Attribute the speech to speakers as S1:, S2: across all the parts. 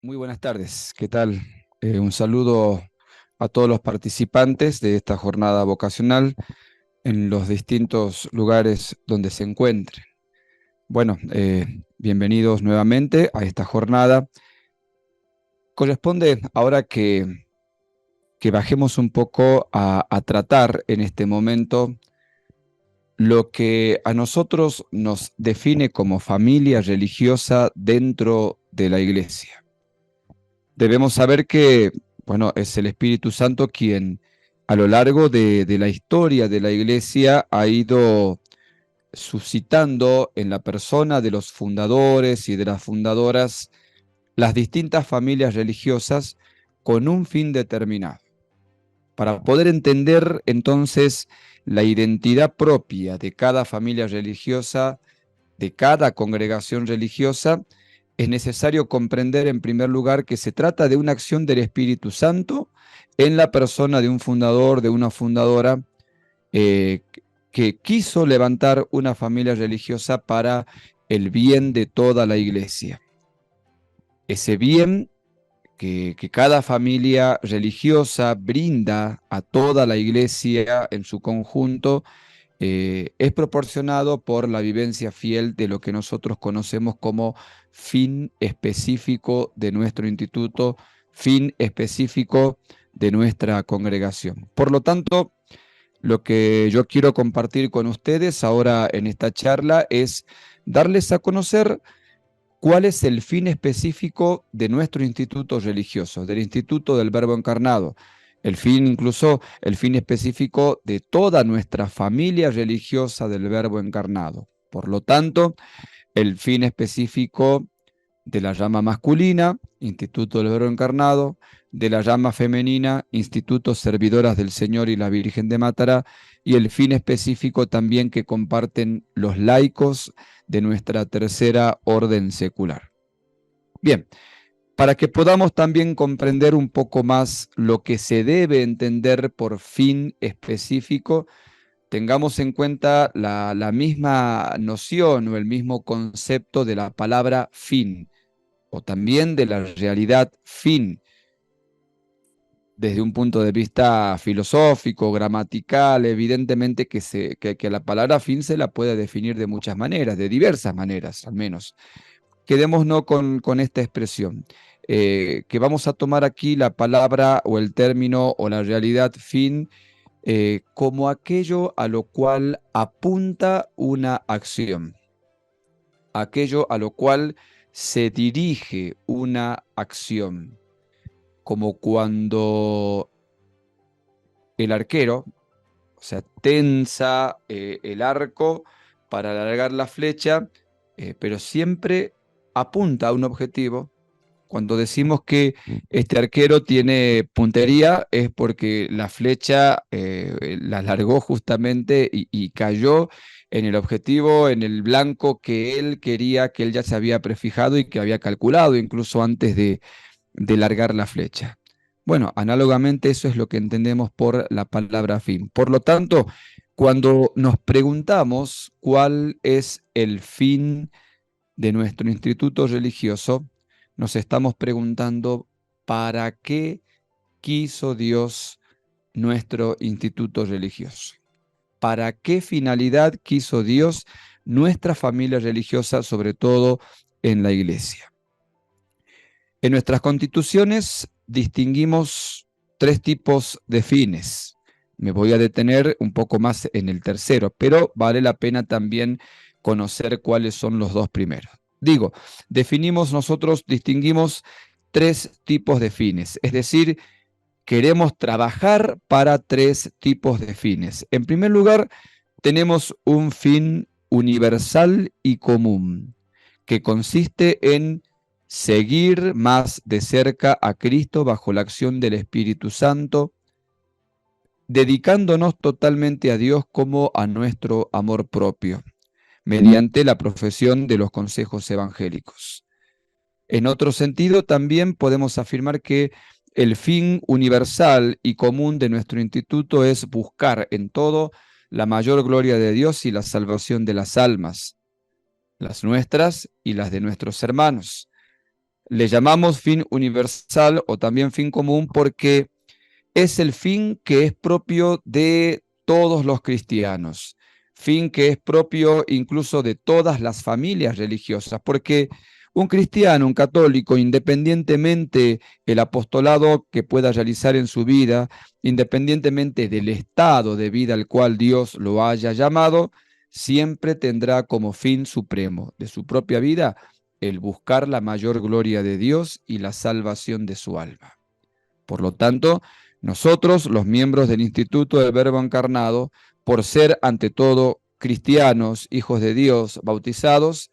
S1: Muy buenas tardes, ¿qué tal? Un saludo a todos los participantes de esta jornada vocacional en los distintos lugares donde se encuentren. Bueno, bienvenidos nuevamente a esta jornada. Corresponde ahora que bajemos un poco a tratar en este momento lo que a nosotros nos define como familia religiosa dentro de la Iglesia. Debemos saber que, bueno, es el Espíritu Santo quien a lo largo de la historia de la Iglesia ha ido suscitando en la persona de los fundadores y de las fundadoras las distintas familias religiosas con un fin determinado. Para poder entender entonces la identidad propia de cada familia religiosa, de cada congregación religiosa, es necesario comprender en primer lugar que se trata de una acción del Espíritu Santo en la persona de un fundador, de una fundadora, eh, que quiso levantar una familia religiosa para el bien de toda la iglesia. Ese bien que cada familia religiosa brinda a toda la iglesia en su conjunto, es proporcionado por la vivencia fiel de lo que nosotros conocemos como fin específico de nuestro instituto, fin específico de nuestra congregación. Por lo tanto, lo que yo quiero compartir con ustedes ahora en esta charla es darles a conocer cuál es el fin específico de nuestro instituto religioso, del Instituto del Verbo Encarnado. El fin, incluso el fin específico de toda nuestra familia religiosa del Verbo Encarnado. Por lo tanto, el fin específico de la llama masculina, Instituto del Verbo Encarnado, de la llama femenina, Instituto Servidoras del Señor y la Virgen de Matará, y el fin específico también que comparten los laicos de nuestra tercera orden secular. Bien, para que podamos también comprender un poco más lo que se debe entender por fin específico, tengamos en cuenta la misma noción o el mismo concepto de la palabra fin, o también de la realidad fin, desde un punto de vista filosófico, gramatical. Evidentemente que la palabra fin se la puede definir de muchas maneras, de diversas maneras al menos. Quedémonos con esta expresión, que vamos a tomar aquí la palabra o el término o la realidad fin como aquello a lo cual apunta una acción, aquello a lo cual se dirige una acción, como cuando el arquero, o sea, tensa el arco para alargar la flecha, pero siempre apunta a un objetivo. Cuando decimos que este arquero tiene puntería es porque la flecha la largó justamente y cayó en el objetivo, en el blanco que él quería, que él ya se había prefijado y que había calculado incluso antes de largar la flecha. Bueno, análogamente eso es lo que entendemos por la palabra fin. Por lo tanto, cuando nos preguntamos cuál es el fin de nuestro instituto religioso, nos estamos preguntando para qué quiso Dios nuestro instituto religioso. ¿Para qué finalidad quiso Dios nuestra familia religiosa, sobre todo en la iglesia? En nuestras constituciones distinguimos tres tipos de fines. Me voy a detener un poco más en el tercero, pero vale la pena también conocer cuáles son los dos primeros. Digo, distinguimos tres tipos de fines, es decir, queremos trabajar para tres tipos de fines. En primer lugar, tenemos un fin universal y común, que consiste en seguir más de cerca a Cristo bajo la acción del Espíritu Santo, dedicándonos totalmente a Dios como a nuestro amor propio, mediante la profesión de los consejos evangélicos. En otro sentido, también podemos afirmar que el fin universal y común de nuestro instituto es buscar en todo la mayor gloria de Dios y la salvación de las almas, las nuestras y las de nuestros hermanos. Le llamamos fin universal o también fin común porque es el fin que es propio de todos los cristianos, fin que es propio incluso de todas las familias religiosas, porque un cristiano, un católico, independientemente el apostolado que pueda realizar en su vida, independientemente del estado de vida al cual Dios lo haya llamado, siempre tendrá como fin supremo de su propia vida el buscar la mayor gloria de Dios y la salvación de su alma. Por lo tanto, nosotros, los miembros del Instituto del Verbo Encarnado, por ser ante todo cristianos, hijos de Dios, bautizados,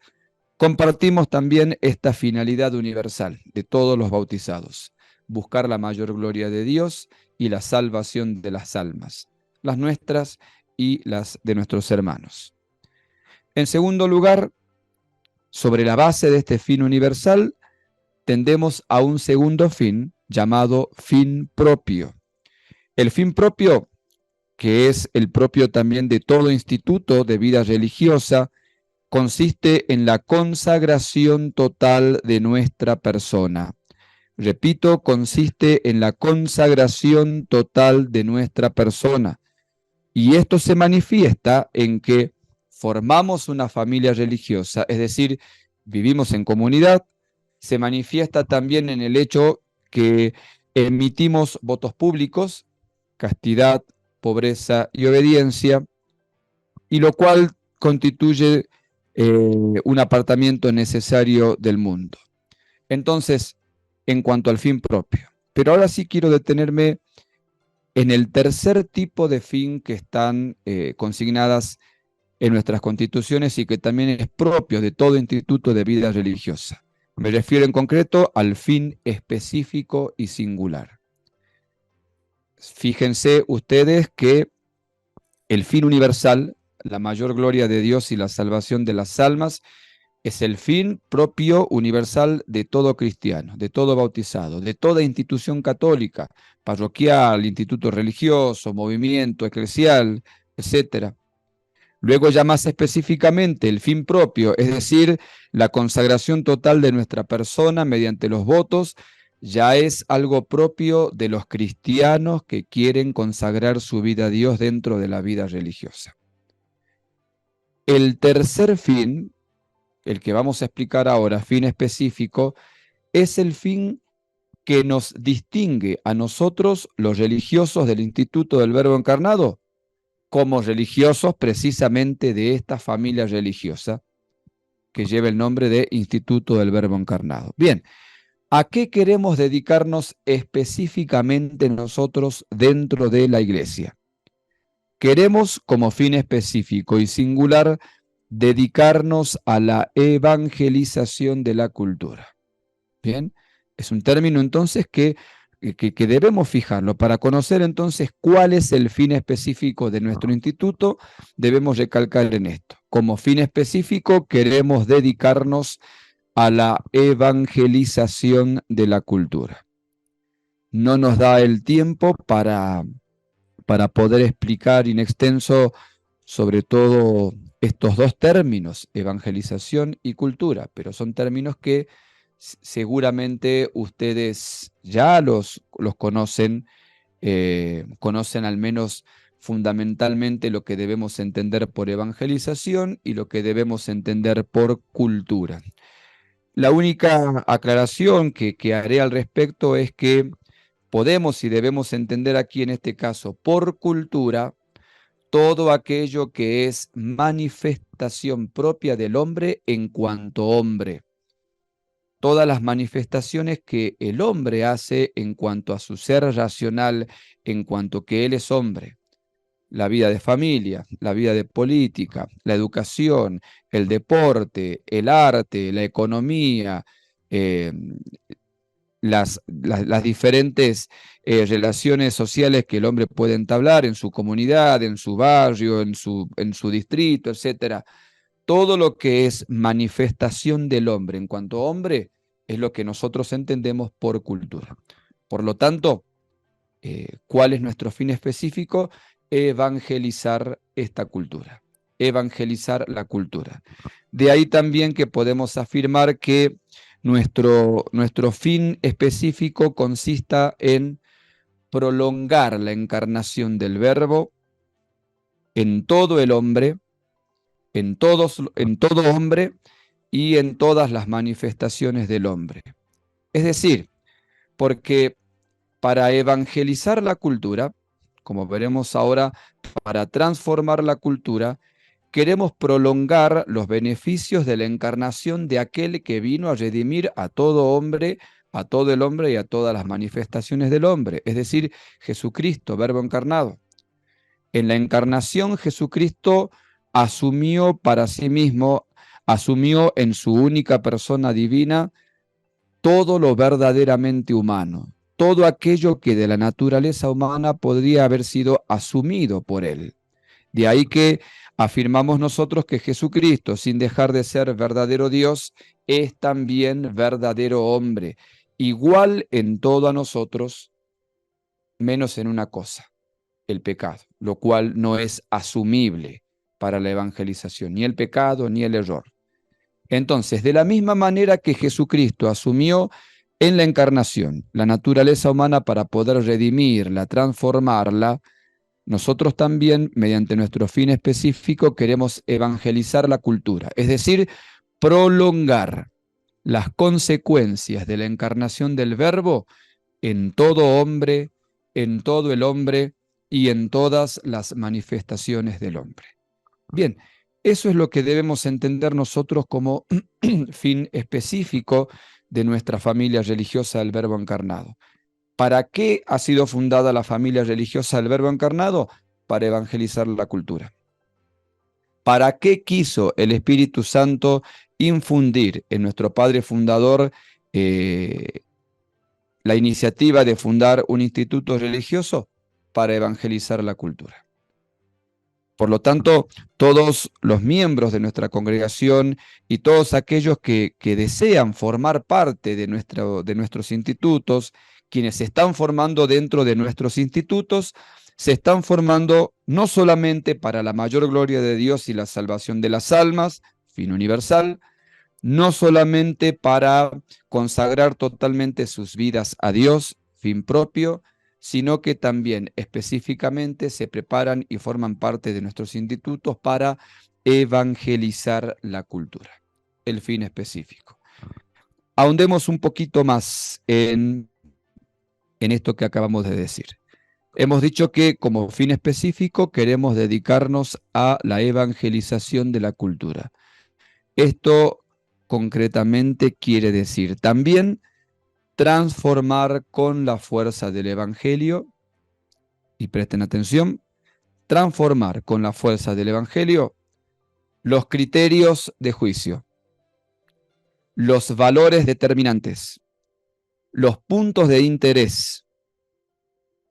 S1: compartimos también esta finalidad universal de todos los bautizados, buscar la mayor gloria de Dios y la salvación de las almas, las nuestras y las de nuestros hermanos. En segundo lugar, sobre la base de este fin universal, tendemos a un segundo fin llamado fin propio. El fin propio, que es el propio también de todo instituto de vida religiosa, consiste en la consagración total de nuestra persona. Repito, consiste en la consagración total de nuestra persona. Y esto se manifiesta en que formamos una familia religiosa, es decir, vivimos en comunidad. Se manifiesta también en el hecho que emitimos votos públicos, castidad, pobreza y obediencia, y lo cual constituye un apartamiento necesario del mundo. Entonces, en cuanto al fin propio. Pero ahora sí quiero detenerme en el tercer tipo de fin que están consignadas en nuestras constituciones y que también es propio de todo instituto de vida religiosa. Me refiero en concreto al fin específico y singular. Fíjense ustedes que el fin universal, la mayor gloria de Dios y la salvación de las almas, es el fin propio universal de todo cristiano, de todo bautizado, de toda institución católica, parroquial, instituto religioso, movimiento eclesial, etcétera. Luego ya más específicamente el fin propio, es decir, la consagración total de nuestra persona mediante los votos, ya es algo propio de los cristianos que quieren consagrar su vida a Dios dentro de la vida religiosa. El tercer fin, el que vamos a explicar ahora, fin específico, es el fin que nos distingue a nosotros, los religiosos del Instituto del Verbo Encarnado, como religiosos precisamente de esta familia religiosa que lleva el nombre de Instituto del Verbo Encarnado. Bien, ¿a qué queremos dedicarnos específicamente nosotros dentro de la Iglesia? Queremos, como fin específico y singular, dedicarnos a la evangelización de la cultura. Bien, es un término entonces que debemos fijarlo. Para conocer entonces cuál es el fin específico de nuestro instituto, debemos recalcar en esto. Como fin específico queremos dedicarnos a la evangelización de la cultura. No nos da el tiempo para poder explicar in extenso sobre todo estos dos términos, evangelización y cultura, pero son términos que seguramente ustedes ya los conocen, conocen al menos fundamentalmente lo que debemos entender por evangelización y lo que debemos entender por cultura. La única aclaración que haré al respecto es que podemos y debemos entender aquí en este caso por cultura todo aquello que es manifestación propia del hombre en cuanto hombre. Todas las manifestaciones que el hombre hace en cuanto a su ser racional, en cuanto que él es hombre. La vida de familia, la vida de política, la educación, el deporte, el arte, la economía, las diferentes relaciones sociales que el hombre puede entablar en su comunidad, en su barrio, en su distrito, etcétera. Todo lo que es manifestación del hombre en cuanto a hombre es lo que nosotros entendemos por cultura. Por lo tanto, ¿cuál es nuestro fin específico? Evangelizar esta cultura, evangelizar la cultura. De ahí también que podemos afirmar que nuestro fin específico consista en prolongar la encarnación del Verbo en todo el hombre, en todo hombre y en todas las manifestaciones del hombre. Es decir, porque para evangelizar la cultura, como veremos ahora, para transformar la cultura, queremos prolongar los beneficios de la encarnación de aquel que vino a redimir a todo hombre, a todo el hombre y a todas las manifestaciones del hombre, es decir, Jesucristo, Verbo encarnado. En la encarnación, Jesucristo asumió para sí mismo, asumió en su única persona divina todo lo verdaderamente humano, todo aquello que de la naturaleza humana podría haber sido asumido por él. De ahí que afirmamos nosotros que Jesucristo, sin dejar de ser verdadero Dios, es también verdadero hombre, igual en todo a nosotros, menos en una cosa, el pecado, lo cual no es asumible para la evangelización, ni el pecado ni el error. Entonces, de la misma manera que Jesucristo asumió en la encarnación la naturaleza humana para poder redimirla, transformarla, nosotros también, mediante nuestro fin específico, queremos evangelizar la cultura, es decir, prolongar las consecuencias de la encarnación del Verbo en todo hombre, en todo el hombre y en todas las manifestaciones del hombre. Bien, eso es lo que debemos entender nosotros como fin específico de nuestra familia religiosa del Verbo encarnado. ¿Para qué ha sido fundada la familia religiosa del Verbo encarnado? Para evangelizar la cultura. ¿Para qué quiso el Espíritu Santo infundir en nuestro Padre Fundador la iniciativa de fundar un instituto religioso? Para evangelizar la cultura. Por lo tanto, todos los miembros de nuestra congregación y todos aquellos que desean formar parte de nuestros institutos, quienes se están formando dentro de nuestros institutos, se están formando no solamente para la mayor gloria de Dios y la salvación de las almas, fin universal, no solamente para consagrar totalmente sus vidas a Dios, fin propio, sino que también específicamente se preparan y forman parte de nuestros institutos para evangelizar la cultura, el fin específico. Ahondemos un poquito más en esto que acabamos de decir. Hemos dicho que como fin específico queremos dedicarnos a la evangelización de la cultura. Esto concretamente quiere decir también transformar con la fuerza del Evangelio, y presten atención, transformar con la fuerza del Evangelio los criterios de juicio, los valores determinantes, los puntos de interés,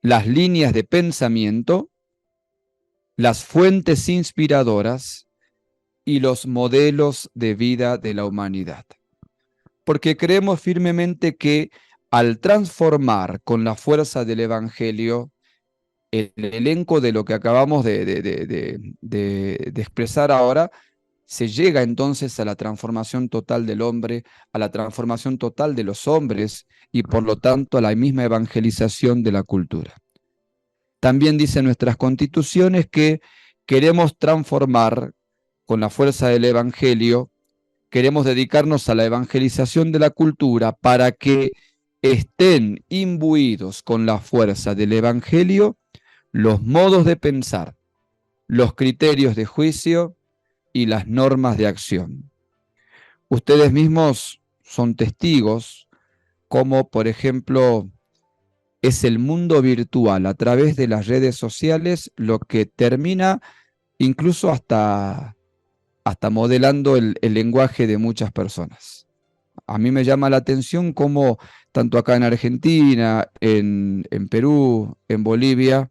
S1: las líneas de pensamiento, las fuentes inspiradoras y los modelos de vida de la humanidad. Porque creemos firmemente que al transformar con la fuerza del Evangelio el elenco de lo que acabamos de expresar ahora, se llega entonces a la transformación total del hombre, a la transformación total de los hombres y por lo tanto a la misma evangelización de la cultura. También dicen nuestras constituciones que queremos transformar con la fuerza del Evangelio, queremos dedicarnos a la evangelización de la cultura para que estén imbuidos con la fuerza del Evangelio los modos de pensar, los criterios de juicio y las normas de acción. Ustedes mismos son testigos, como por ejemplo es el mundo virtual a través de las redes sociales lo que termina incluso hasta modelando el lenguaje de muchas personas. A mí me llama la atención cómo tanto acá en Argentina, en Perú, en Bolivia,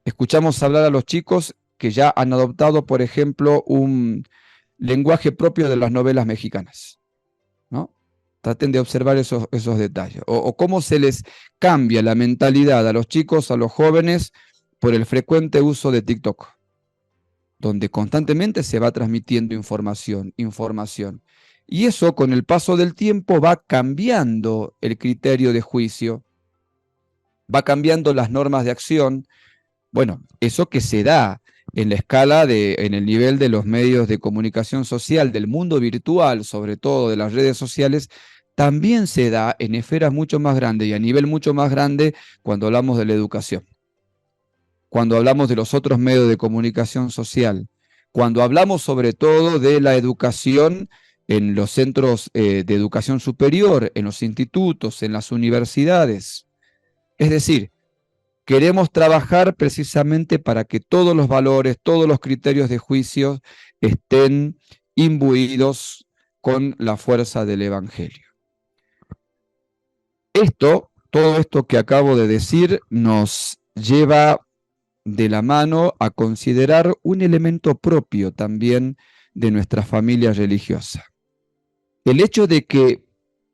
S1: escuchamos hablar a los chicos que ya han adoptado, por ejemplo, un lenguaje propio de las novelas mexicanas, ¿no? Traten de observar esos detalles. O cómo se les cambia la mentalidad a los chicos, a los jóvenes, por el frecuente uso de TikTok, donde constantemente se va transmitiendo información. Y eso, con el paso del tiempo, va cambiando el criterio de juicio, va cambiando las normas de acción. Bueno, eso que se da en la escala en el nivel de los medios de comunicación social, del mundo virtual, sobre todo de las redes sociales, también se da en esferas mucho más grandes y a nivel mucho más grande cuando hablamos de la educación, cuando hablamos de los otros medios de comunicación social, cuando hablamos sobre todo de la educación en los centros de educación superior, en los institutos, en las universidades. Es decir, queremos trabajar precisamente para que todos los valores, todos los criterios de juicio estén imbuidos con la fuerza del Evangelio. Todo esto que acabo de decir, nos lleva de la mano a considerar un elemento propio también de nuestra familia religiosa. El hecho de que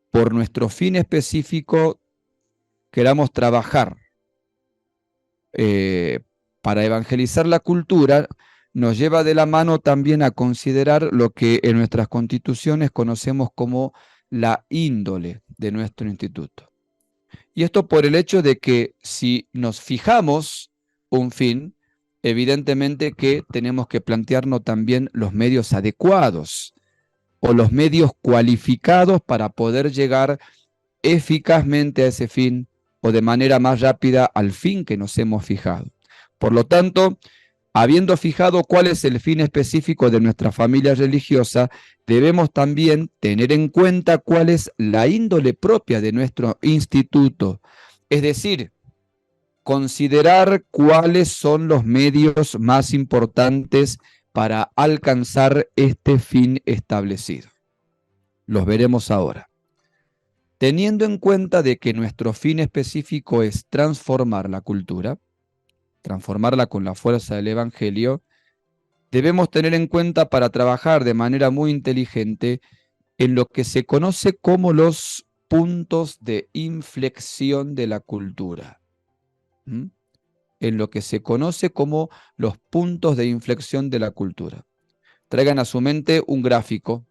S1: por nuestro fin específico queramos trabajar para evangelizar la cultura, nos lleva de la mano también a considerar lo que en nuestras constituciones conocemos como la índole de nuestro instituto. Y esto por el hecho de que si nos fijamos un fin, evidentemente que tenemos que plantearnos también los medios adecuados o los medios cualificados para poder llegar eficazmente a ese fin o de manera más rápida al fin que nos hemos fijado. Por lo tanto, habiendo fijado cuál es el fin específico de nuestra familia religiosa, debemos también tener en cuenta cuál es la índole propia de nuestro instituto. Es decir, considerar cuáles son los medios más importantes para alcanzar este fin establecido. Los veremos ahora. Teniendo en cuenta de que nuestro fin específico es transformar la cultura, transformarla con la fuerza del Evangelio, debemos tener en cuenta para trabajar de manera muy inteligente en lo que se conoce como los puntos de inflexión de la cultura. En lo que se conoce como los puntos de inflexión de la cultura. Traigan a su mente un gráfico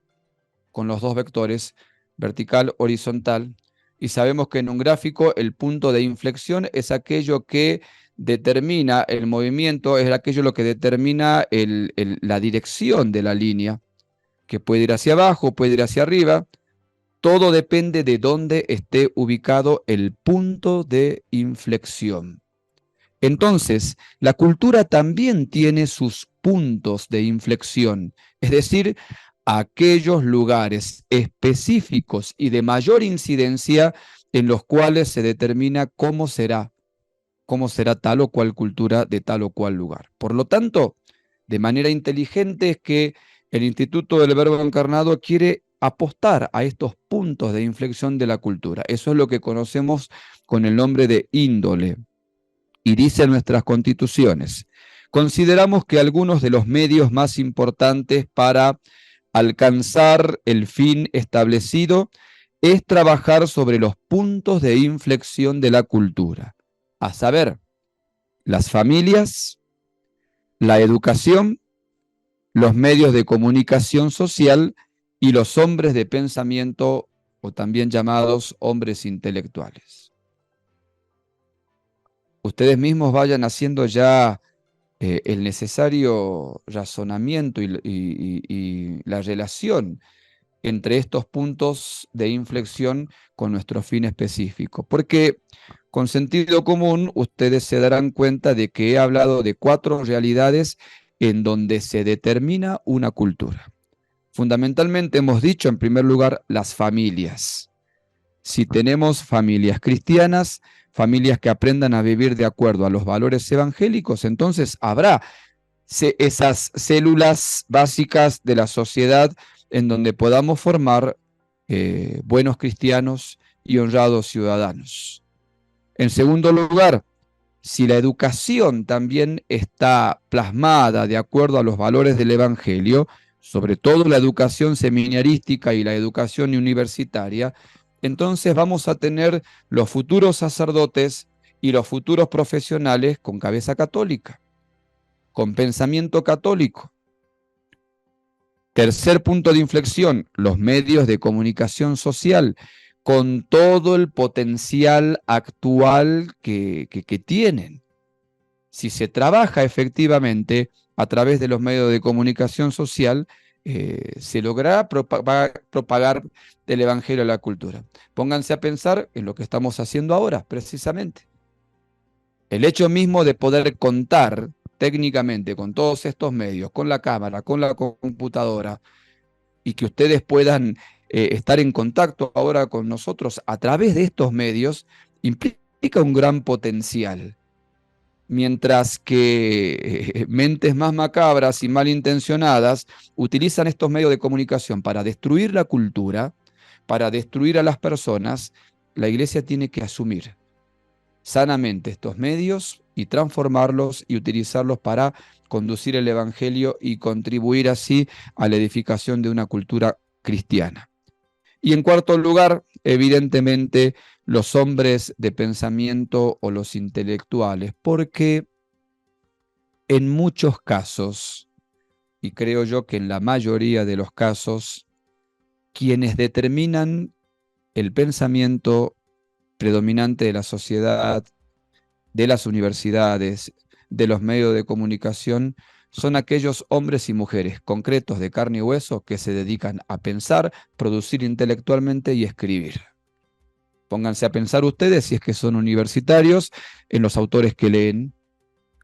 S1: con los dos vectores, vertical, horizontal, y sabemos que en un gráfico el punto de inflexión es aquello que determina el movimiento, es aquello lo que determina la dirección de la línea, que puede ir hacia abajo, puede ir hacia arriba. Todo depende de dónde esté ubicado el punto de inflexión. Entonces, la cultura también tiene sus puntos de inflexión, es decir, aquellos lugares específicos y de mayor incidencia en los cuales se determina cómo será tal o cual cultura de tal o cual lugar. Por lo tanto, de manera inteligente es que el Instituto del Verbo Encarnado quiere apostar a estos puntos de inflexión de la cultura. Eso es lo que conocemos con el nombre de índole. Y dice nuestras constituciones, consideramos que algunos de los medios más importantes para alcanzar el fin establecido es trabajar sobre los puntos de inflexión de la cultura, a saber, las familias, la educación, los medios de comunicación social y los hombres de pensamiento, o también llamados hombres intelectuales. Ustedes mismos vayan haciendo ya el necesario razonamiento y la relación entre estos puntos de inflexión con nuestro fin específico. Porque con sentido común ustedes se darán cuenta de que he hablado de 4 realidades en donde se determina una cultura. Fundamentalmente hemos dicho, en primer lugar, las familias. Si tenemos familias cristianas, familias que aprendan a vivir de acuerdo a los valores evangélicos, entonces habrá esas células básicas de la sociedad en donde podamos formar buenos cristianos y honrados ciudadanos. En segundo lugar, si la educación también está plasmada de acuerdo a los valores del Evangelio, sobre todo la educación seminarística y la educación universitaria, entonces vamos a tener los futuros sacerdotes y los futuros profesionales con cabeza católica, con pensamiento católico, Tercer punto de inflexión, los medios de comunicación social, con todo el potencial actual que tienen. Si se trabaja efectivamente a través de los medios de comunicación social, se logrará propagar el Evangelio a la cultura. Pónganse a pensar en lo que estamos haciendo ahora, precisamente. El hecho mismo de poder contar técnicamente con todos estos medios, con la cámara, con la computadora, y que ustedes puedan estar en contacto ahora con nosotros a través de estos medios, implica un gran potencial. Mientras que mentes más macabras y malintencionadas utilizan estos medios de comunicación para destruir la cultura, para destruir a las personas, la Iglesia tiene que asumir sanamente estos medios y transformarlos y utilizarlos para conducir el Evangelio y contribuir así a la edificación de una cultura cristiana. Y en cuarto lugar, evidentemente, los hombres de pensamiento o los intelectuales, porque en muchos casos, y creo yo que en la mayoría de los casos, quienes determinan el pensamiento predominante de la sociedad, de las universidades, de los medios de comunicación, son aquellos hombres y mujeres concretos de carne y hueso que se dedican a pensar, producir intelectualmente y escribir. Pónganse a pensar ustedes, si es que son universitarios, en los autores que leen,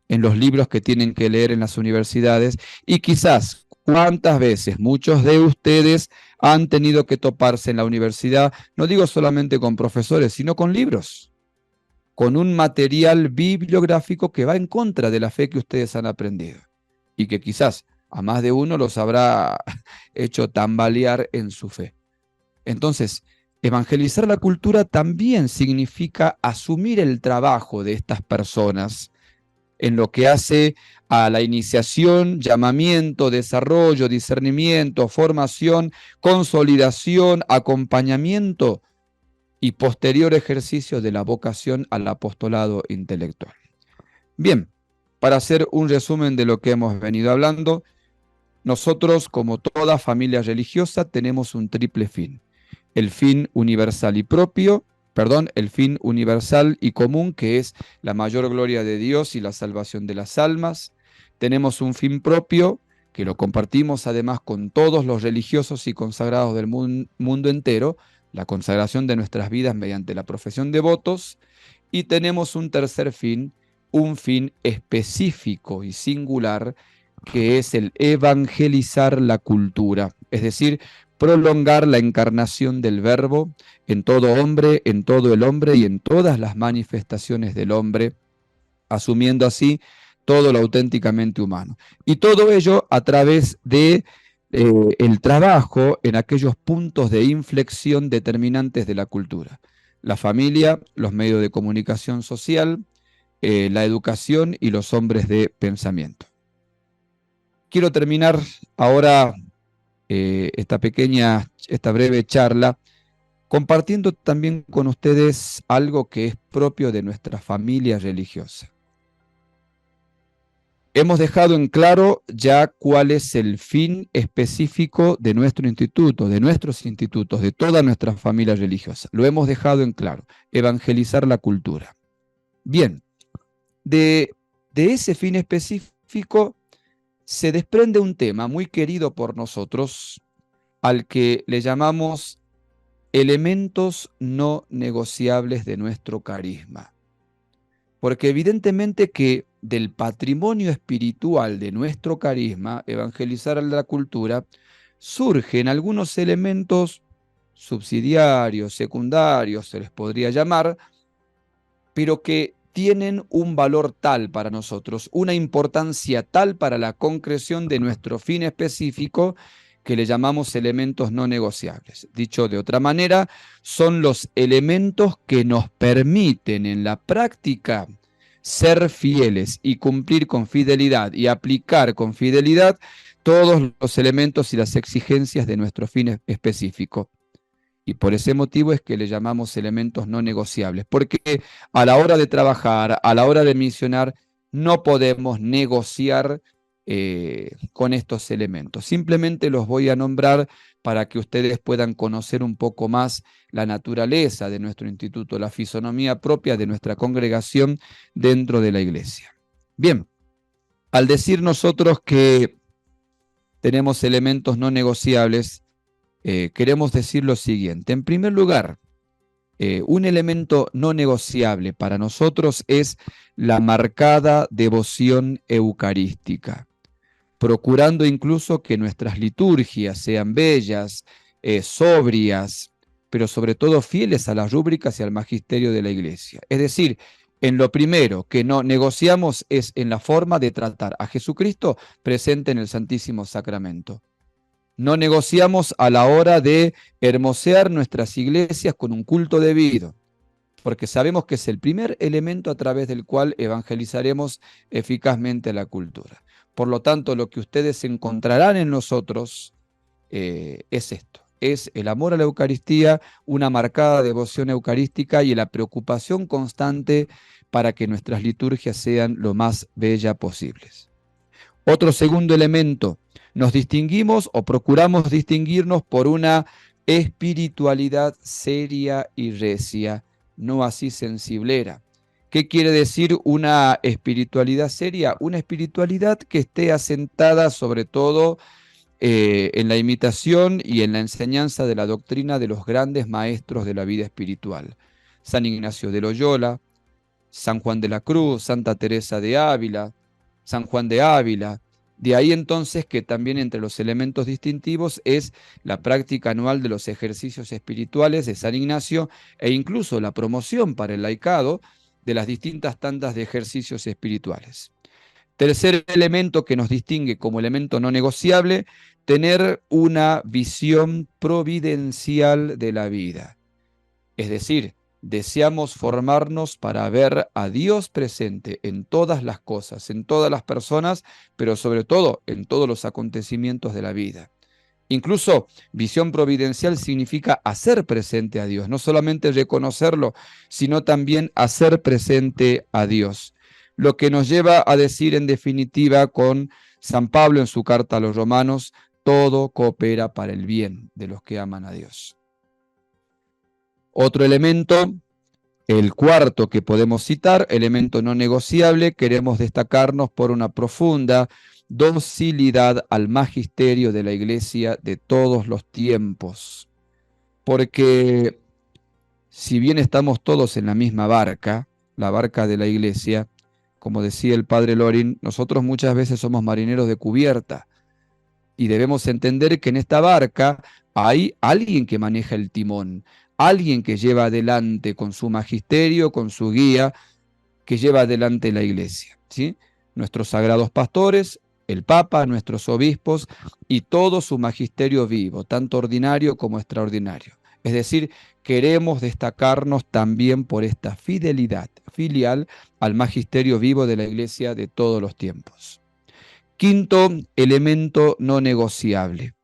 S1: en los libros que tienen que leer en las universidades, y quizás cuántas veces muchos de ustedes han tenido que toparse en la universidad, no digo solamente con profesores, sino con libros, con un material bibliográfico que va en contra de la fe que ustedes han aprendido y que quizás a más de uno los habrá hecho tambalear en su fe. Entonces, evangelizar la cultura también significa asumir el trabajo de estas personas en lo que hace a la iniciación, llamamiento, desarrollo, discernimiento, formación, consolidación, acompañamiento y posterior ejercicio de la vocación al apostolado intelectual. Bien, para hacer un resumen de lo que hemos venido hablando, nosotros, como toda familia religiosa, tenemos un triple fin. El fin universal y propio, el fin universal y común, que es la mayor gloria de Dios y la salvación de las almas. Tenemos un fin propio, que lo compartimos además con todos los religiosos y consagrados del mundo entero, la consagración de nuestras vidas mediante la profesión de votos. Y tenemos un tercer fin, un fin específico y singular, que es el evangelizar la cultura, es decir, prolongar la encarnación del Verbo en todo hombre, en todo el hombre y en todas las manifestaciones del hombre, asumiendo así todo lo auténticamente humano. Y todo ello a través de el trabajo en aquellos puntos de inflexión determinantes de la cultura. La familia, los medios de comunicación social, la educación y los hombres de pensamiento. Quiero terminar ahora esta breve charla, compartiendo también con ustedes algo que es propio de nuestra familia religiosa. Hemos dejado en claro ya cuál es el fin específico de nuestro instituto, de nuestros institutos, de toda nuestra familia religiosa. Lo hemos dejado en claro, evangelizar la cultura. Bien, de ese fin específico se desprende un tema muy querido por nosotros, al que le llamamos elementos no negociables de nuestro carisma. Porque evidentemente que del patrimonio espiritual de nuestro carisma, evangelizar la cultura, surgen algunos elementos subsidiarios, secundarios, se les podría llamar, pero que tienen un valor tal para nosotros, una importancia tal para la concreción de nuestro fin específico, que le llamamos elementos no negociables. Dicho de otra manera, son los elementos que nos permiten en la práctica ser fieles y cumplir con fidelidad y aplicar con fidelidad todos los elementos y las exigencias de nuestro fin específico. Y por ese motivo es que le llamamos elementos no negociables, porque a la hora de trabajar, a la hora de misionar, no podemos negociar con estos elementos. Simplemente los voy a nombrar para que ustedes puedan conocer un poco más la naturaleza de nuestro instituto, la fisonomía propia de nuestra congregación dentro de la iglesia. Bien, al decir nosotros que tenemos elementos no negociables, queremos decir lo siguiente. En primer lugar, un elemento no negociable para nosotros es la marcada devoción eucarística, procurando incluso que nuestras liturgias sean bellas, sobrias, pero sobre todo fieles a las rúbricas y al magisterio de la Iglesia. Es decir, en lo primero que no negociamos es en la forma de tratar a Jesucristo presente en el Santísimo Sacramento. No negociamos a la hora de hermosear nuestras iglesias con un culto debido, porque sabemos que es el primer elemento a través del cual evangelizaremos eficazmente la cultura. Por lo tanto, lo que ustedes encontrarán en nosotros es esto, es el amor a la Eucaristía, una marcada devoción eucarística y la preocupación constante para que nuestras liturgias sean lo más bellas posibles. Otro segundo elemento, nos distinguimos o procuramos distinguirnos por una espiritualidad seria y recia, no así sensiblera. ¿Qué quiere decir una espiritualidad seria? Una espiritualidad que esté asentada sobre todo en la imitación y en la enseñanza de la doctrina de los grandes maestros de la vida espiritual. San Ignacio de Loyola, San Juan de la Cruz, Santa Teresa de Ávila, San Juan de Ávila. De ahí entonces que también entre los elementos distintivos es la práctica anual de los ejercicios espirituales de San Ignacio e incluso la promoción para el laicado de las distintas tandas de ejercicios espirituales. Tercer elemento que nos distingue como elemento no negociable, tener una visión providencial de la vida. Es decir, deseamos formarnos para ver a Dios presente en todas las cosas, en todas las personas, pero sobre todo en todos los acontecimientos de la vida. Incluso visión providencial significa hacer presente a Dios, no solamente reconocerlo, sino también hacer presente a Dios. Lo que nos lleva a decir en definitiva con San Pablo en su carta a los Romanos, todo coopera para el bien de los que aman a Dios. Otro elemento, el cuarto que podemos citar, elemento no negociable, queremos destacarnos por una profunda docilidad al magisterio de la Iglesia de todos los tiempos. Porque si bien estamos todos en la misma barca, la barca de la Iglesia, como decía el padre Lorin, nosotros muchas veces somos marineros de cubierta y debemos entender que en esta barca hay alguien que maneja el timón, alguien que lleva adelante con su magisterio, con su guía, que lleva adelante la iglesia, ¿sí? Nuestros sagrados pastores, el Papa, nuestros obispos y todo su magisterio vivo, tanto ordinario como extraordinario. Es decir, queremos destacarnos también por esta fidelidad filial al magisterio vivo de la iglesia de todos los tiempos. Quinto elemento no negociable,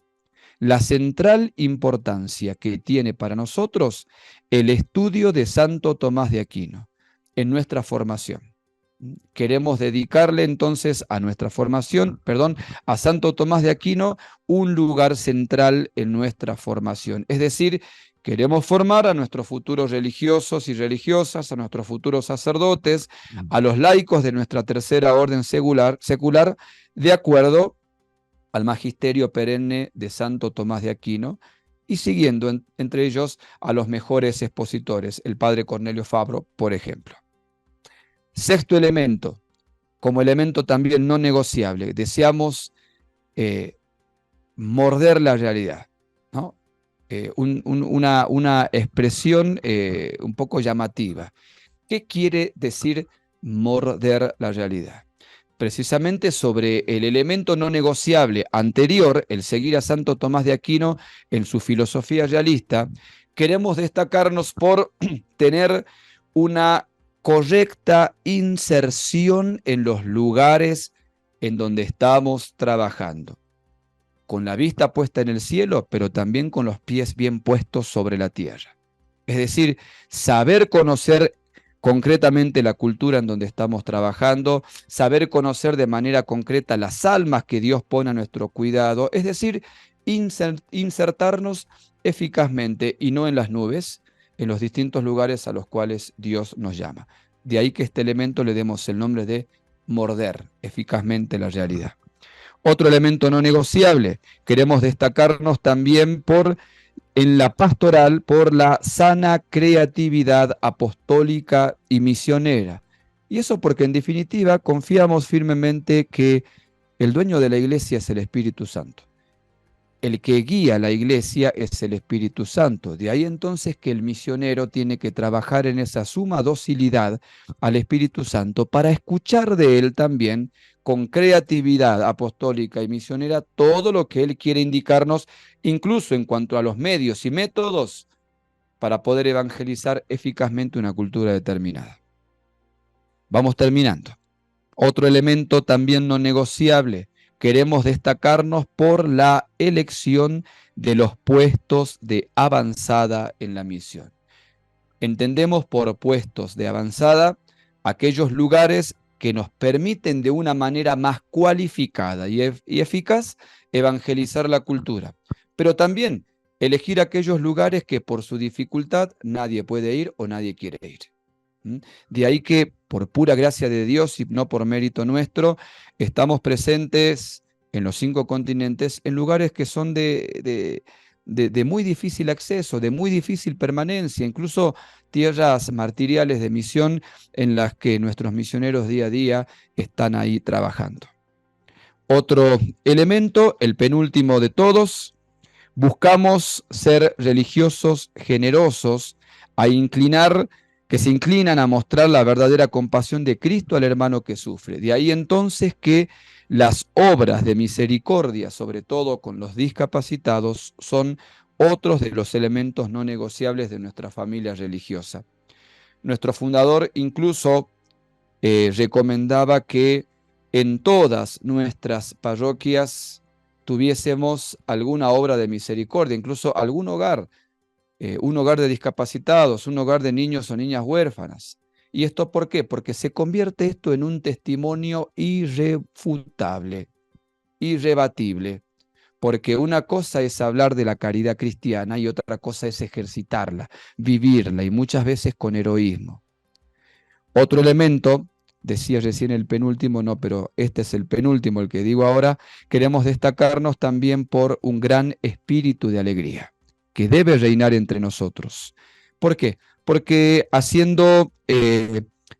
S1: la central importancia que tiene para nosotros el estudio de Santo Tomás de Aquino en nuestra formación. Queremos dedicarle entonces a nuestra formación, a Santo Tomás de Aquino, un lugar central en nuestra formación. Es decir, queremos formar a nuestros futuros religiosos y religiosas, a nuestros futuros sacerdotes, a los laicos de nuestra tercera orden secular de acuerdo al magisterio perenne de Santo Tomás de Aquino y siguiendo entre ellos a los mejores expositores, el padre Cornelio Fabro, por ejemplo. Sexto elemento, como elemento también no negociable, deseamos morder la realidad, ¿no? Una expresión un poco llamativa. ¿Qué quiere decir morder la realidad? Precisamente sobre el elemento no negociable anterior, el seguir a Santo Tomás de Aquino en su filosofía realista, queremos destacarnos por tener una correcta inserción en los lugares en donde estamos trabajando, con la vista puesta en el cielo, pero también con los pies bien puestos sobre la tierra. Es decir, saber conocer concretamente la cultura en donde estamos trabajando, saber conocer de manera concreta las almas que Dios pone a nuestro cuidado, es decir, insertarnos eficazmente y no en las nubes, en los distintos lugares a los cuales Dios nos llama. De ahí que este elemento le demos el nombre de morder eficazmente la realidad. Otro elemento no negociable, queremos destacarnos también en la pastoral por la sana creatividad apostólica y misionera. Y eso porque en definitiva confiamos firmemente que el dueño de la iglesia es el Espíritu Santo. El que guía la iglesia es el Espíritu Santo. De ahí entonces que el misionero tiene que trabajar en esa suma docilidad al Espíritu Santo para escuchar de él también con creatividad apostólica y misionera todo lo que él quiere indicarnos, incluso en cuanto a los medios y métodos para poder evangelizar eficazmente una cultura determinada. Vamos terminando. Otro elemento también no negociable. Queremos destacarnos por la elección de los puestos de avanzada en la misión. Entendemos por puestos de avanzada aquellos lugares que nos permiten de una manera más cualificada y eficaz evangelizar la cultura, pero también elegir aquellos lugares que por su dificultad nadie puede ir o nadie quiere ir. De ahí que, por pura gracia de Dios y no por mérito nuestro, estamos presentes en los 5 continentes, en lugares que son de muy difícil acceso, de muy difícil permanencia, incluso tierras martiriales de misión en las que nuestros misioneros día a día están ahí trabajando. Otro elemento, el penúltimo de todos, buscamos ser religiosos generosos, que se inclinan a mostrar la verdadera compasión de Cristo al hermano que sufre. De ahí entonces que las obras de misericordia, sobre todo con los discapacitados, son otros de los elementos no negociables de nuestra familia religiosa. Nuestro fundador incluso recomendaba que en todas nuestras parroquias tuviésemos alguna obra de misericordia, incluso algún hogar, un hogar de discapacitados, un hogar de niños o niñas huérfanas. ¿Y esto por qué? Porque se convierte esto en un testimonio irrefutable, irrebatible. Porque una cosa es hablar de la caridad cristiana y otra cosa es ejercitarla, vivirla y muchas veces con heroísmo. Otro elemento, decía recién el penúltimo, no, pero este es el penúltimo, el que digo ahora, queremos destacarnos también por un gran espíritu de alegría que debe reinar entre nosotros. ¿Por qué? Porque haciendo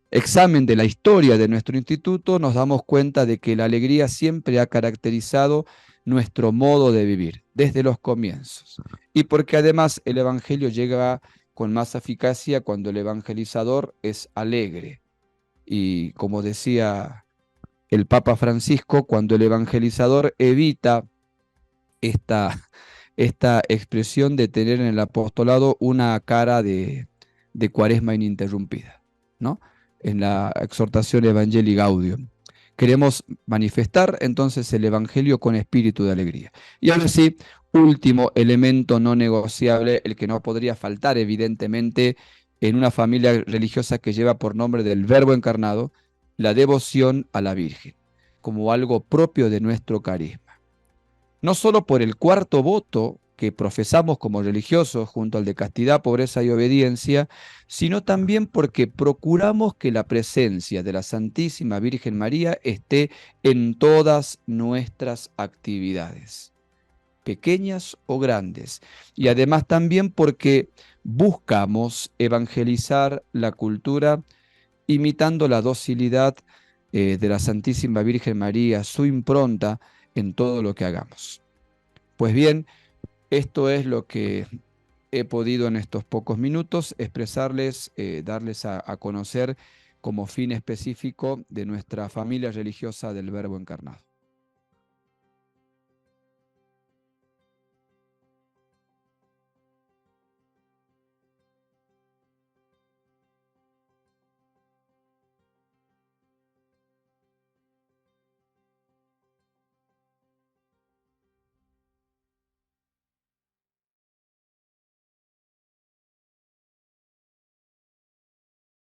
S1: examen de la historia de nuestro instituto nos damos cuenta de que la alegría siempre ha caracterizado nuestro modo de vivir desde los comienzos. Y porque además el Evangelio llega con más eficacia cuando el evangelizador es alegre. Y como decía el Papa Francisco, cuando el evangelizador evita esta expresión de tener en el apostolado una cara de cuaresma ininterrumpida, ¿no? En la exhortación Evangelii Gaudium. Queremos manifestar entonces el Evangelio con espíritu de alegría. Y ahora sí, último elemento no negociable, el que no podría faltar evidentemente en una familia religiosa que lleva por nombre del Verbo encarnado, la devoción a la Virgen, como algo propio de nuestro carisma. No solo por el cuarto voto que profesamos como religiosos junto al de castidad, pobreza y obediencia, sino también porque procuramos que la presencia de la Santísima Virgen María esté en todas nuestras actividades, pequeñas o grandes, y además también porque buscamos evangelizar la cultura imitando la docilidad de la Santísima Virgen María, su impronta en todo lo que hagamos. Pues bien, esto es lo que he podido en estos pocos minutos expresarles, darles a conocer como fin específico de nuestra familia religiosa del Verbo encarnado.